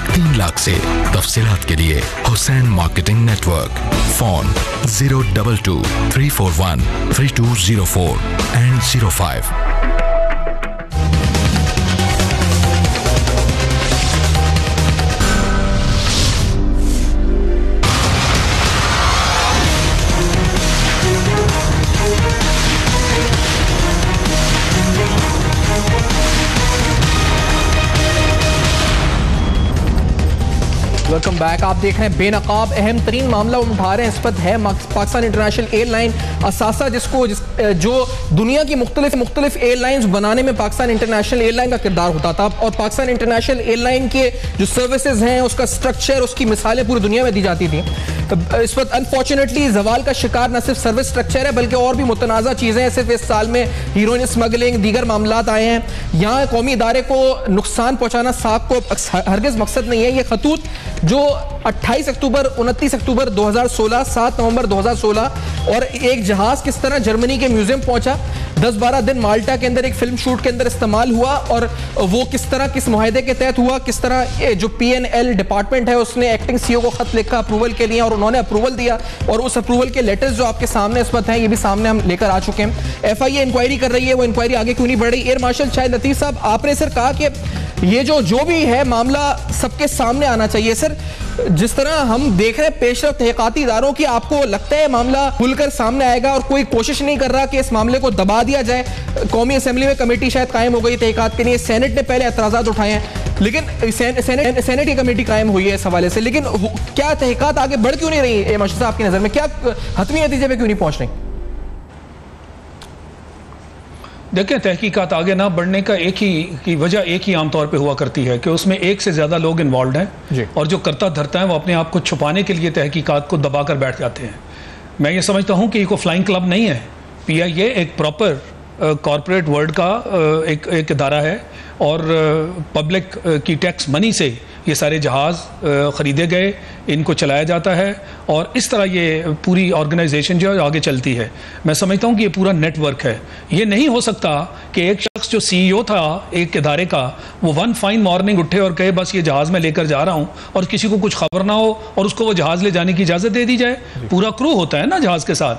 3 लाख से तफसीलात के लिए Hussain marketing network, phone 022 341 3204 and 05। Welcome back. आप देख रहे हैं बेनकाब। अहम तरीन मामला उठा रहे हैं, इस पर है पाकिस्तान इंटरनेशनल एयरलाइन असासा, जो दुनिया की मुख्तलिफ एयरलाइंस बनाने में पाकिस्तान इंटरनेशनल एयरलाइन का किरदार होता था। और पाकिस्तान इंटरनेशनल एयरलाइन के जो सर्विसेज हैं, उसका स्ट्रक्चर, उसकी मिसालें पूरी दुनिया में दी जाती थी। इस पर अनफॉर्चुनेटली जवाल का शिकार न सिर्फ सर्विस स्ट्रक्चर है, बल्कि और भी मुतनाज़ा चीज़ें हैं। सिर्फ इस साल में हीरोइन स्मगलिंग, दीगर मामलात आए हैं। यहाँ कौमी इदारे को नुकसान पहुँचाना साख को हरगिज़ मकसद नहीं है। ये खतूत जो 28 अक्टूबर 29 अक्टूबर 2016, 7 नवंबर 2016 और एक जहाज किस तरह जर्मनी के म्यूजियम पहुंचा, 10-12 दिन माल्टा के अंदर एक फिल्म शूट के अंदर इस्तेमाल हुआ, और वो किस तरह किस मुआहदे के तहत हुआ, किस तरह जो PNL डिपार्टमेंट है उसने एक्टिंग CEO को खत लिखा अप्रूवल के लिए, और उन्होंने अप्रूवल दिया, और उस अप्रूवल के लेटर्स जो आपके सामने इस वक्त हैं, ये भी सामने हम लेकर आ चुके हैं। FIA इंक्वायरी कर रही है, वो इंक्वायरी आगे क्यों नहीं बढ़ रही? एयर मार्शल शाहिद लतीफ साहब, आपने सर कहा कि ये जो भी है मामला सबके सामने आना चाहिए। सर, जिस तरह हम देख रहे हैं पेशरफ तहकीकाती इदारों की, आपको लगता है मामला खुलकर सामने आएगा और कोई कोशिश नहीं कर रहा कि इस मामले को दबा दिया जाए? कौमी असेंबली में कमेटी शायद कायम हो गई तहकीकात के लिए, सेनेट ने पहले एतराज़ात उठाए हैं, लेकिन सेनेट की कमेटी कायम हुई है इस हवाले से, लेकिन क्या तहकीकात आगे बढ़ क्यों नहीं रही? मार्शल साहब, आपकी नज़र में क्या हतमी नतीजे पे क्यों नहीं पहुंच रही? देखिए, तहकीकात आगे ना बढ़ने का एक ही वजह एक ही आमतौर पे हुआ करती है कि उसमें एक से ज़्यादा लोग इन्वॉल्व हैं, और जो करता धरता है वो अपने आप को छुपाने के लिए तहकीकात को दबा कर बैठ जाते हैं। मैं ये समझता हूँ कि ये कोई फ्लाइंग क्लब नहीं है। PIA एक प्रॉपर कॉरपोरेट वर्ल्ड का एक इदारा है, और पब्लिक की टैक्स मनी से ये सारे जहाज़ ख़रीदे गए, इनको चलाया जाता है, और इस तरह ये पूरी ऑर्गेनाइजेशन जो है आगे चलती है। मैं समझता हूँ कि ये पूरा नेटवर्क है। ये नहीं हो सकता कि एक शख्स जो CEO था एक इदारे का, वो वन फाइन मॉर्निंग उठे और कहे बस ये जहाज़ में लेकर जा रहा हूँ, और किसी को कुछ खबर ना हो और उसको वो जहाज़ ले जाने की इजाज़त दे दी जाए। पूरा क्रू होता है ना जहाज़ के साथ,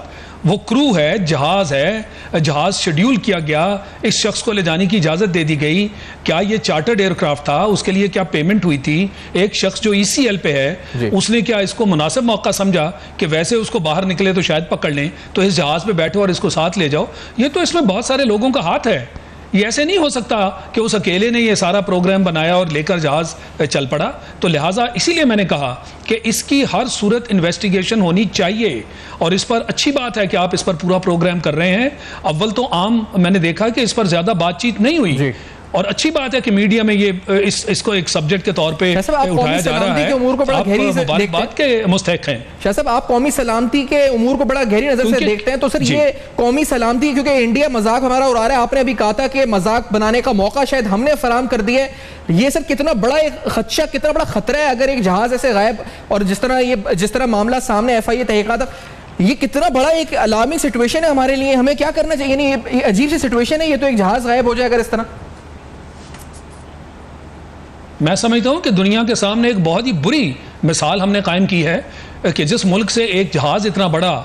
वो क्रू है, जहाज़ है, जहाज़ शेड्यूल किया गया, इस शख्स को ले जाने की इजाज़त दे दी गई। क्या ये चार्टर्ड एयरक्राफ्ट था? उसके लिए क्या पेमेंट हुई थी? एक शख्स जो ECL पे है, उसने क्या इसको मुनासिब मौका समझा कि वैसे उसको बाहर निकले तो शायद पकड़ लें, तो इस जहाज़ पे बैठो और इसको साथ ले जाओ? ये तो इसमें बहुत सारे लोगों का हाथ है। ये ऐसे नहीं हो सकता कि उस अकेले ने ये सारा प्रोग्राम बनाया और लेकर जहाज चल पड़ा। तो लिहाजा इसीलिए मैंने कहा कि इसकी हर सूरत इन्वेस्टिगेशन होनी चाहिए, और इस पर अच्छी बात है कि आप इस पर पूरा प्रोग्राम कर रहे हैं। अव्वल तो आम मैंने देखा कि इस पर ज़्यादा बातचीत नहीं हुई, और अच्छी बात है कि मीडिया में ये इसको एक सब्जेक्ट के तौर पे उठाया जा रहा है। उमूर को बड़ा गहरी से बात के मुस्तहक हैं। शाह साहब, आप कौमी सलामती के उमूर को बड़ा गहरी नजर से देखते हैं, तो सर ये कौमी सलामती, क्योंकि इंडिया मजाक हमारा उड़ा रहा है, आपने अभी कहा था कि मजाक बनाने का मौका शायद हमने फराहम कर दिया है, ये सर कितना बड़ा एक खदशा, कितना बड़ा खतरा है अगर एक जहाज ऐसे गायब, और जिस तरह मामला सामने FIA तहकीकात, ये कितना बड़ा एक अलार्मिंग सिचुएशन है हमारे लिए, हमें क्या करना चाहिए? नहीं, ये अजीब सी सिचुएशन है, ये तो एक जहाज गायब हो जाए अगर इस तरह। मैं समझता हूं कि दुनिया के सामने एक बहुत ही बुरी मिसाल हमने कायम की है कि जिस मुल्क से एक जहाज इतना बड़ा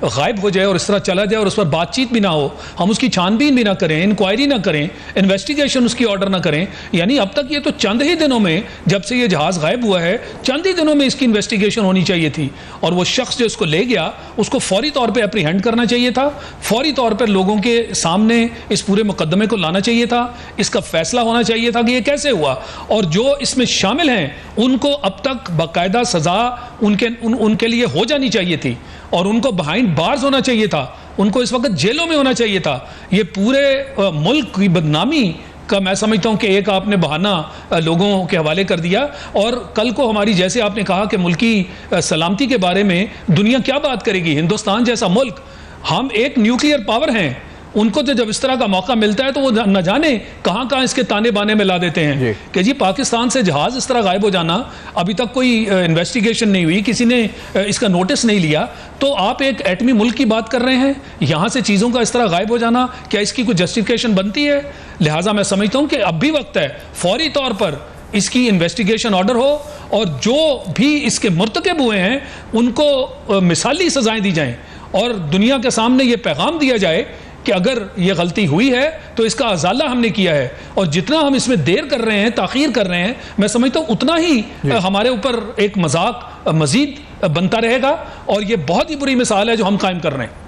गायब हो जाए और इस तरह चला जाए और उस पर बातचीत भी ना हो, हम उसकी छानबीन भी ना करें, इंक्वायरी ना करें, इन्वेस्टिगेशन उसकी ऑर्डर ना करें। यानी अब तक ये तो चंद ही दिनों में, जब से ये जहाज़ गायब हुआ है, चंद ही दिनों में इसकी इन्वेस्टिगेशन होनी चाहिए थी, और वो शख्स जो इसको ले गया उसको फौरी तौर पर अप्रीहेंड करना चाहिए था, फौरी तौर पर लोगों के सामने इस पूरे मुकदमे को लाना चाहिए था, इसका फैसला होना चाहिए था कि ये कैसे हुआ, और जो इसमें शामिल हैं उनको अब तक बाकायदा सज़ा उनके लिए हो जानी चाहिए थी, और उनको बिहाइंड बार्स होना चाहिए था, उनको इस वक्त जेलों में होना चाहिए था। ये पूरे मुल्क की बदनामी का मैं समझता हूं कि एक आपने बहाना लोगों के हवाले कर दिया, और कल को हमारी, जैसे आपने कहा कि मुल्की सलामती के बारे में दुनिया क्या बात करेगी, हिंदुस्तान जैसा मुल्क, हम एक न्यूक्लियर पावर हैं, उनको तो जब इस तरह का मौका मिलता है तो वो न जाने कहां कहां इसके ताने बाने में ला देते हैं कि जी पाकिस्तान से जहाज इस तरह गायब हो जाना, अभी तक कोई इन्वेस्टिगेशन नहीं हुई, किसी ने इसका नोटिस नहीं लिया, तो आप एक एटमी मुल्क की बात कर रहे हैं, यहां से चीज़ों का इस तरह गायब हो जाना, क्या इसकी कोई जस्टिफिकेशन बनती है? लिहाजा मैं समझता हूं कि अब भी वक्त है, फौरी तौर पर इसकी इन्वेस्टिगेशन ऑर्डर हो, और जो भी इसके मुर्तकब हुए हैं उनको मिसाली सजाएं दी जाएं, और दुनिया के सामने ये पैगाम दिया जाए कि अगर ये गलती हुई है तो इसका अजाला हमने किया है, और जितना हम इसमें देर कर रहे हैं, ताखीर कर रहे हैं, मैं समझता हूँ उतना ही हमारे ऊपर एक मजाक मजीद बनता रहेगा, और ये बहुत ही बुरी मिसाल है जो हम कायम कर रहे हैं।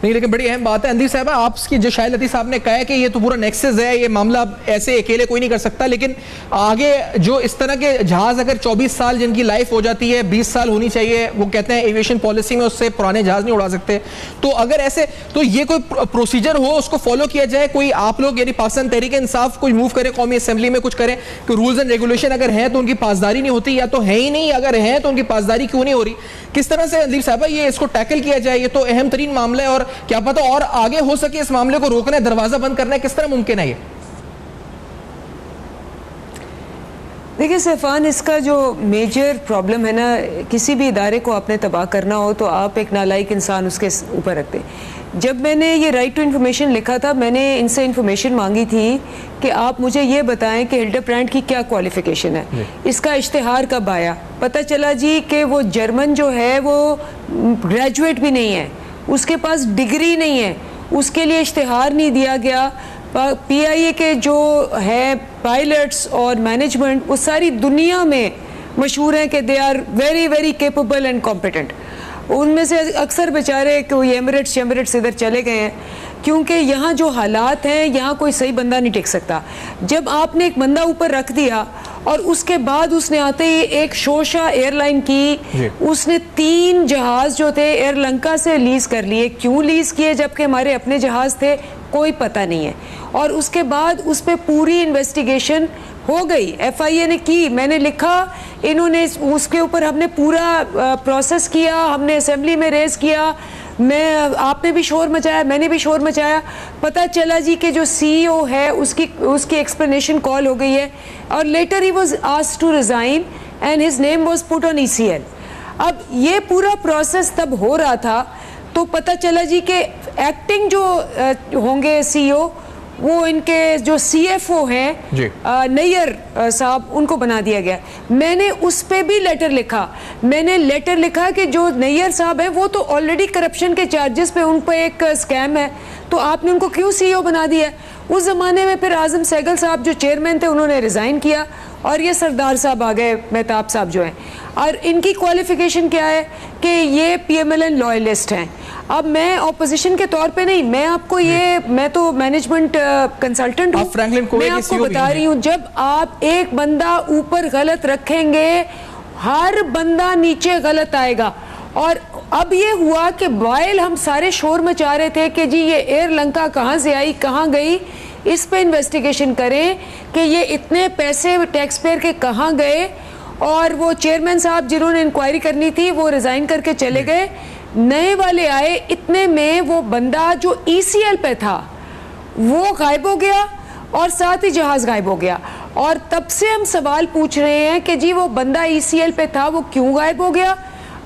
नहीं, लेकिन बड़ी अहम बात है अंदीप साहब, आपकी जो शाहिद लतीफ़ साहब ने कहा है कि ये तो पूरा नेक्सस है, ये मामला ऐसे अकेले कोई नहीं कर सकता, लेकिन आगे जो इस तरह के जहाज अगर 24 साल जिनकी लाइफ हो जाती है, 20 साल होनी चाहिए, वो कहते हैं एविएशन पॉलिसी में उससे पुराने जहाज नहीं उड़ा सकते, तो अगर ऐसे, तो ये कोई प्रोसीजर हो, उसको फॉलो किया जाए, कोई आप लोग यानी पाकिस्तान तहरीक इंसाफ कोई मूव करे, कौमी असेंबली में कुछ करें कि रूल्स एंड रेगुलेशन अगर हैं तो उनकी पासदारी नहीं होती, या तो है ही नहीं, अगर हैं तो उनकी पासदारी क्यों नहीं हो रही, किस तरह से अंदीप साहब ये इसको टैकल किया जाए? ये तो अहम तरीन मामला है, और क्या पता और आगे हो सके इस मामले को रोकना, दरवाजा बंद करना, किस तरह मुमकिन है ये? देखिए सैफान, इसका जो मेजर प्रॉब्लम है ना, किसी भी इदारे को आपने तबाह करना हो तो आप एक नालायक इंसान उसके ऊपर रखते। जब मैंने ये राइट टू इन्फॉर्मेशन लिखा था, मैंने इनसे इन्फॉर्मेशन मांगी थी कि आप मुझे ये बताएं कि हिल्डेब्रांड की क्या क्वालिफिकेशन है, इसका इश्तिहार कब आया। पता चला जी कि वो जर्मन जो है वो ग्रेजुएट भी नहीं है, उसके पास डिग्री नहीं है, उसके लिए इश्तिहार नहीं दिया गया। PIA के जो है पायलट्स और मैनेजमेंट, वो सारी दुनिया में मशहूर हैं कि they are very very capable and competent. उनमें से अक्सर बेचारे कोई एमिरेट्स इधर चले गए हैं, क्योंकि यहाँ जो हालात हैं, यहाँ कोई सही बंदा नहीं टिक सकता। जब आपने एक बंदा ऊपर रख दिया और उसके बाद उसने आते ही एक शोशा एयरलाइन की, उसने 3 जहाज जो थे एयरलंका से लीज कर लिए। क्यों लीज किए जबकि हमारे अपने जहाज थे, कोई पता नहीं है। और उसके बाद उस पर पूरी इन्वेस्टिगेशन हो गई, FIA ने की, मैंने लिखा, इन्होंने उसके ऊपर हमने पूरा प्रोसेस किया, हमने असेंबली में रेज किया, आपने भी शोर मचाया, मैंने भी शोर मचाया। पता चला जी कि जो CEO है उसकी एक्सप्लेनेशन कॉल हो गई है, और later he was asked to resign and his name was put on ECL। अब ये पूरा प्रोसेस तब हो रहा था, तो पता चला जी कि एक्टिंग जो होंगे CEO, वो इनके जो CFO हैं नैयर साहब, उनको बना दिया गया। मैंने उस पे भी लेटर लिखा, मैंने लेटर लिखा कि जो नैयर साहब हैं वो तो ऑलरेडी करप्शन के चार्जेस पे, उन पर एक स्कैम है, तो आपने उनको क्यों CEO बना दिया? उस जमाने में फिर आजम सहगल साहब जो चेयरमैन थे उन्होंने रिजाइन किया और ये सरदार साहब आ गए, मेहताब साहब जो हैं, और इनकी क्वालिफिकेशन क्या है कि ये PMLN लॉयलिस्ट हैं। अब मैं ऑपोजिशन के तौर पे नहीं, मैं आपको ये, मैं तो मैनेजमेंट कंसल्टेंट हूँ, मैं आपको बता रही हूँ, जब आप एक बंदा ऊपर गलत रखेंगे हर बंदा नीचे गलत आएगा। और अब ये हुआ कि वाइल हम सारे शोर मचा रहे थे कि जी ये एयर लंका कहाँ से आई, कहाँ गई, इस पे इन्वेस्टिगेशन करें कि ये इतने पैसे टैक्स पेयर के कहाँ गए। और वो चेयरमैन साहब जिन्होंने इंक्वायरी करनी थी वो रिजाइन करके चले गए, नए वाले आए, इतने में वो बंदा जो ECL पे था वो गायब हो गया और साथ ही जहाज गायब हो गया। और तब से हम सवाल पूछ रहे हैं कि जी वो बंदा ECL पे था वो क्यों गायब हो गया।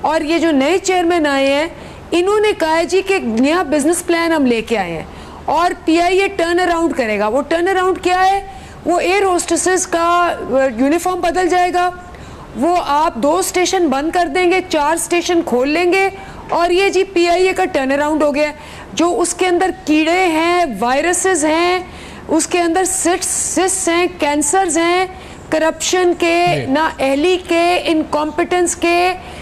और ये जो नए चेयरमैन आए हैं इन्होंने कहा है जी कि नया बिजनेस प्लान हम लेके आए हैं और PIA टर्न अराउंड करेगा। वो टर्न अराउंड क्या है, वो एयर होस्टेसेस का यूनिफॉर्म बदल जाएगा, वो आप 2 स्टेशन बंद कर देंगे, 4 स्टेशन खोल लेंगे और ये जी PIA का टर्न अराउंड हो गया। जो उसके अंदर कीड़े हैं, वायरसेस हैं, उसके अंदर सिस्ट्स हैं, कैंसर्स हैं, करप्शन के, नाअहली के, इनकॉम्पिटेंस के,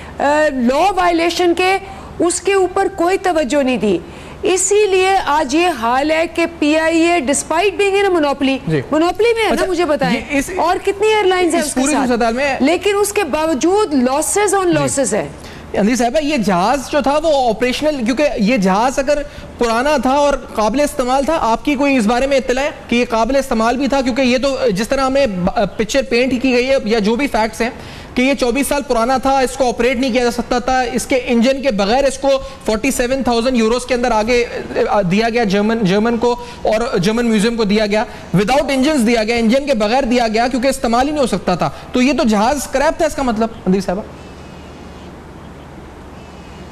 लॉ वायलेशन के, उसके ऊपर कोई तवज्जो नहीं दी। इसीलिए आज ये हाल है कि PIA despite being in monopoly में है ना, मुझे बताएं और कितनी एयरलाइंस है उसके साथ में, लेकिन उसके बावजूद लॉसेस ऑन लॉसेस है। अंधी साहब, ये जहाज जो था वो ऑपरेशनल, क्योंकि ये जहाज अगर पुराना था और काबिल इस्तेमाल था, आपकी कोई इस बारे में इत्तला है कि ये काबिल इस्तेमाल भी था? क्योंकि ये तो जिस तरह हमें पिक्चर पेंट की गई है या जो भी फैक्ट्स हैं कि ये 24 साल पुराना था, इसको ऑपरेट नहीं किया जा सकता था, इसके इंजन के बगैर इसको 47,000 यूरोस के अंदर आगे दिया गया जर्मन को और जर्मन म्यूजियम को दिया गया, विदाउट इंजन दिया गया, इंजन के बगैर दिया गया क्योंकि इस्तेमाल ही नहीं हो सकता था। तो ये तो जहाज स्क्रैप था, इसका मतलब अंधी साहब?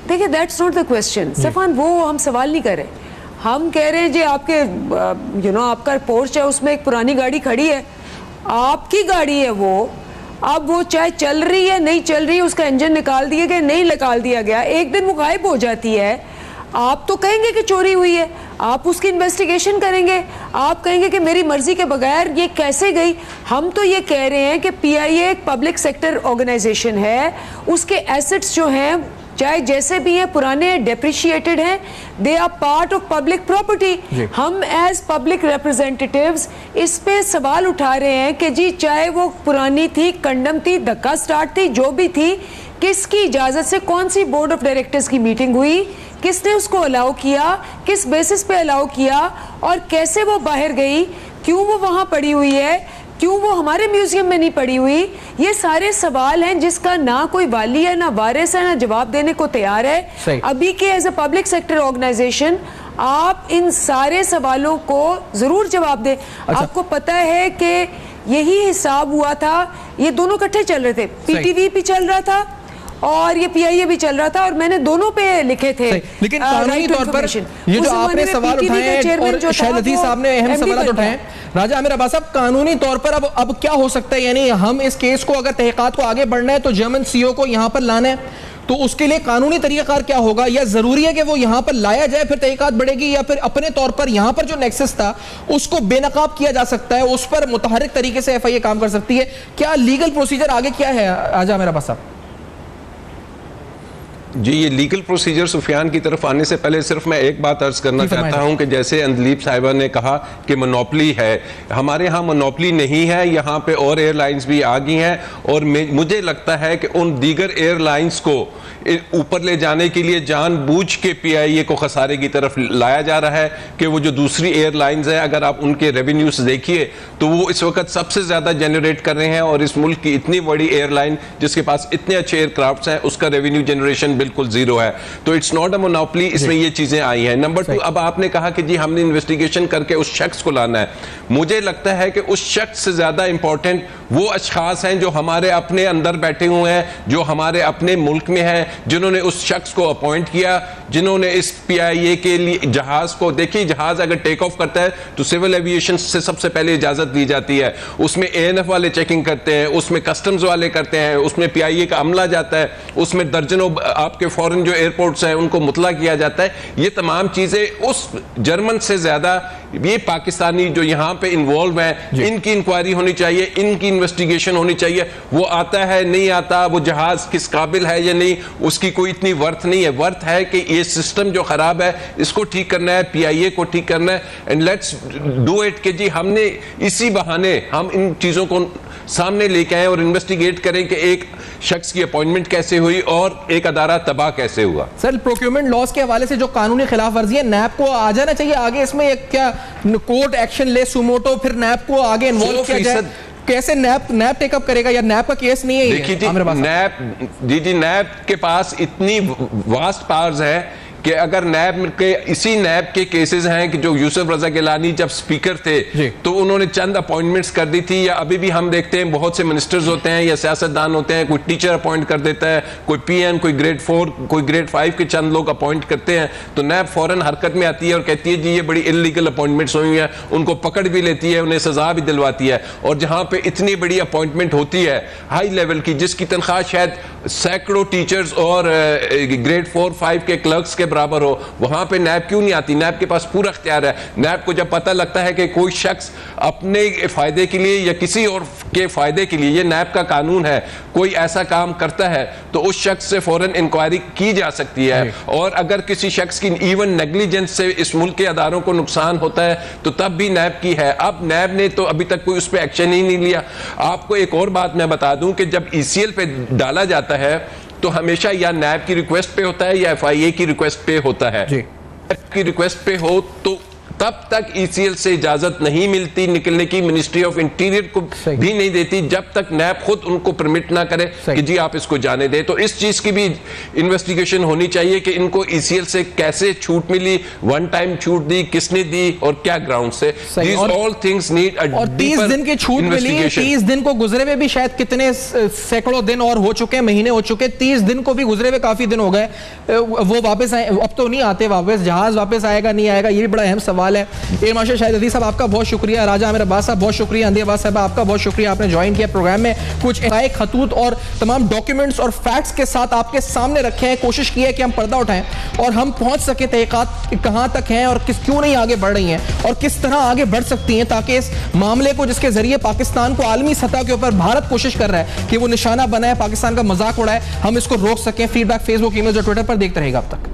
देखिए, दैट्स नॉट द क्वेश्चन सफान, वो हम सवाल नहीं कर रहे। हम कह रहे हैं जी आपके आपका पोर्च है, उसमें एक पुरानी गाड़ी खड़ी है, आपकी गाड़ी है वो, अब वो चाहे चल रही है नहीं चल रही है, उसका इंजन निकाल दिया गया नहीं निकाल दिया गया, एक दिन वो गायब हो जाती है, आप तो कहेंगे कि चोरी हुई है, आप उसकी इन्वेस्टिगेशन करेंगे, आप कहेंगे कि मेरी मर्जी के बगैर ये कैसे गई। हम तो ये कह रहे हैं कि PIA एक पब्लिक सेक्टर ऑर्गेनाइजेशन है, उसके एसेट्स जो हैं चाहे जैसे भी हैं, पुराने डेप्रिशिएटेड हैं, they are part of public property. हम एज पब्लिक रिप्रेजेंटेटिव्स इस पे सवाल उठा रहे हैं कि जी चाहे वो पुरानी थी, कंडम थी, धक्का स्टार्ट थी, जो भी थी, किसकी इजाजत से, कौन सी बोर्ड ऑफ डायरेक्टर्स की मीटिंग हुई, किसने उसको अलाउ किया, किस बेसिस पे अलाउ किया और कैसे वो बाहर गई, क्यों वो वहां पड़ी हुई है, क्यों वो हमारे म्यूजियम में नहीं पड़ी हुई। ये सारे सवाल हैं जिसका ना कोई वाली है, ना वारिस है, ना जवाब देने को तैयार है। अभी के as a public sector organisation आप इन सारे सवालों को जरूर जवाब दें। आपको पता है कि यही हिसाब हुआ था, ये दोनों इकट्ठे चल रहे थे, PTV भी चल रहा था और ये PIA भी चल रहा था और मैंने दोनों पे लिखे थे। लेकिन कानूनी तौर पर ये जो आपने सवाल उठाए और शायद अजीज साहब ने अहम सवाल उठाए, राजा आमिर अब्बास साहब, कानूनी तौर पर अब क्या हो सकता है? यानी हम इस केस को अगर तहकीकात को आगे बढ़ना है तो जर्मन CEO को यहाँ पर लाना है, तो उसके लिए कानूनी तरीकाकार क्या होगा? या जरूरी है कि वो यहाँ पर लाया जाए फिर तहकीकात बढ़ेगी, या फिर अपने तौर पर यहाँ पर जो नेक्सस था उसको बेनकाब किया जा सकता है, उस पर मुतहरिक तरीके से FIA काम कर सकती है? क्या लीगल प्रोसीजर आगे क्या है राजा आमिर अब्बास साहब? जी, ये लीगल प्रोसीजर सुफियान की तरफ आने से पहले सिर्फ मैं एक बात अर्ज करना चाहता हूं कि जैसे अंदलीब साहिबा ने कहा कि मोनोपोली है, हमारे यहाँ मोनोपोली नहीं है, यहाँ पे और एयरलाइंस भी आ गई हैं और मुझे लगता है कि उन दीगर एयरलाइंस को ऊपर ले जाने के लिए जानबूझ के PIA को खसारे की तरफ लाया जा रहा है कि वो जो दूसरी एयरलाइंस है, अगर आप उनके रेवेन्यूज देखिए तो वो इस वक्त सबसे ज्यादा जनरेट कर रहे हैं और इस मुल्क की इतनी बड़ी एयरलाइन जिसके पास इतने अच्छे एयरक्राफ्ट हैं उसका रेवेन्यू जनरेशन बिल्कुल जीरो है। तो इट्स नॉट अ मोनोपोली, इसमें ये चीजें आई हैं। नंबर 2, अब आपने कहा कि जी हमने इन्वेस्टिगेशन करके उस शख्स को लाना है, मुझे लगता है कि उस शख्स से ज्यादा इंपॉर्टेंट वो अशखास हैं जो हमारे अपने अंदर बैठे हुए हैं, जो हमारे अपने मुल्क में हैं, जिन्होंने उस शख्स को अपॉइंट किया, जिन्होंने इस PIA के लिए जहाज को, देखिए जहाज अगर टेक ऑफ करता है तो सिविल एविएशन से सबसे पहले इजाजत दी जाती है, उसमें ANF वाले चेकिंग करते हैं, उसमें कस्टम्स वाले करते हैं, उसमें PIA का अमला जाता है, उसमें दर्जनों आपके फॉरेन जो एयरपोर्ट्स हैं उनको मुतला किया जाता है। ये तमाम चीजें उस जर्मन से ज्यादा ये पाकिस्तानी जो यहाँ पे इन्वॉल्व हैं, इनकी इंक्वायरी होनी चाहिए, इनकी इन्वेस्टिगेशन होनी चाहिए। वो आता है नहीं आता, वो जहाज किस काबिल है या नहीं, उसकी कोई इतनी वर्थ नहीं है। वर्थ है कि ये सिस्टम जो खराब है इसको ठीक करना है, PIA को ठीक करना है, एंड लेट्स डू इट कि जी हमने इसी बहाने हम इन चीजों को सामने लेके आए और इन्वेस्टिगेट करें कि एक शख्स की अपॉइंटमेंट कैसे हुई और एक अदारा तबाह कैसे हुआ। सर, प्रोक्योरमेंट लॉस के हवाले से जो कानूनी खिलाफ वर्जी है, नैब को आ जाना चाहिए आगे इसमें, एक क्या कोर्ट एक्शन ले सुमोटो, फिर नैब को आगे इन्वॉल्व किया जाए। कैसे नैब टेकअप करेगा या नैब का केस नहीं है? देखिए जी, नैब के पास इतनी वास्ट पावर्स है कि अगर नैब के इसी नैब के केसेस हैं कि जो यूसुफ रजा गिलानी जब स्पीकर थे तो उन्होंने चंद अपॉइंटमेंट्स कर दी थी, या अभी भी हम देखते हैं बहुत से मिनिस्टर्स होते हैं या सियासतदान होते हैं, कोई टीचर अपॉइंट कर देता है, कोई PN, कोई ग्रेड 4, कोई ग्रेड 5 के चंद लोग अपॉइंट करते हैं, तो नैब फौरन हरकत में आती है और कहती है जी ये बड़ी इलीगल अपॉइंटमेंट्स हुई हैं, उनको पकड़ भी लेती है, उन्हें सजा भी दिलवाती है। और जहां पे इतनी बड़ी अपॉइंटमेंट होती है हाई लेवल की, जिसकी तनख्वाह शायद सैकड़ों टीचर्स और ग्रेड 4-5 के क्लर्क्स के बराबर हो, वहां पे नैब क्यों नहीं आती? नैब के पास पूरा इख्तियार है। नैब को जब पता लगता है कि कोई शख्स अपने फायदे के लिए या किसी और के फायदे के लिए, ये नैब का कानून है, कोई ऐसा काम करता है तो उस शख्स से फौरन इंक्वायरी की जा सकती है। और अगर किसी शख्स की इवन नेग्लिजेंस से इस मुल्क के अदारों को नुकसान होता है तो तब भी नैब की है। अब नैब ने तो अभी तक कोई उस पर एक्शन ही नहीं लिया। आपको एक और बात मैं बता दूं कि जब ECL पे डाला जाता है तो हमेशा या नैब की रिक्वेस्ट पे होता है या FIA की रिक्वेस्ट पे होता है। की रिक्वेस्ट पे हो तो तब तक ECL से इजाजत नहीं मिलती निकलने की, मिनिस्ट्री ऑफ इंटीरियर को भी नहीं देती जब तक नैब खुद उनको परमिट ना करे कि जी आप इसको जाने दें। तो इस चीज की भी इन्वेस्टिगेशन होनी चाहिए कि इनको ECL से कैसे छूट मिली, वन टाइम छूट दी, किसने दी और क्या ग्राउंड से। These all things need a deeper 30 दिन की छूट मिली, 30 दिन को गुजरे हुए भी शायद कितने सैकड़ों दिन और हो चुके हैं, महीने हो चुके, 30 दिन को भी गुजरे हुए काफी दिन हो गए। वो वापस आए, अब तो नहीं आते वापस, जहाज वापस आएगा नहीं आएगा, ये भी बड़ा अहम सवाल है। एयर मार्शल शाहिद अजीज साहब आपका बहुत शुक्रिया, राजा आमिर अब्बास साहब बहुत शुक्रिया, अंदी अब्बास साहब आपका बहुत शुक्रिया, आपने ज्वाइन किया प्रोग्राम में। कुछ खतूत और तमाम डॉक्यूमेंट्स और फैक्ट्स के साथ आपके सामने रखे हैं, कोशिश की है कि हम पर्दा उठाएं और हम पहुंच सके तहकीकात कहां तक हैं और क्यों नहीं आगे बढ़ रही हैं और किस तरह आगे बढ़ सकती हैं, ताकि इस मामले को, जिसके जरिए पाकिस्तान को आलमी सतह के ऊपर भारत कोशिश कर रहा है कि वो निशाना बनाए, पाकिस्तान का मजाक उड़ाए, हम इसको रोक सकें। फीडबैक फेसबुक, ईमेल और ट्विटर पर देखते रहेगा अब तक।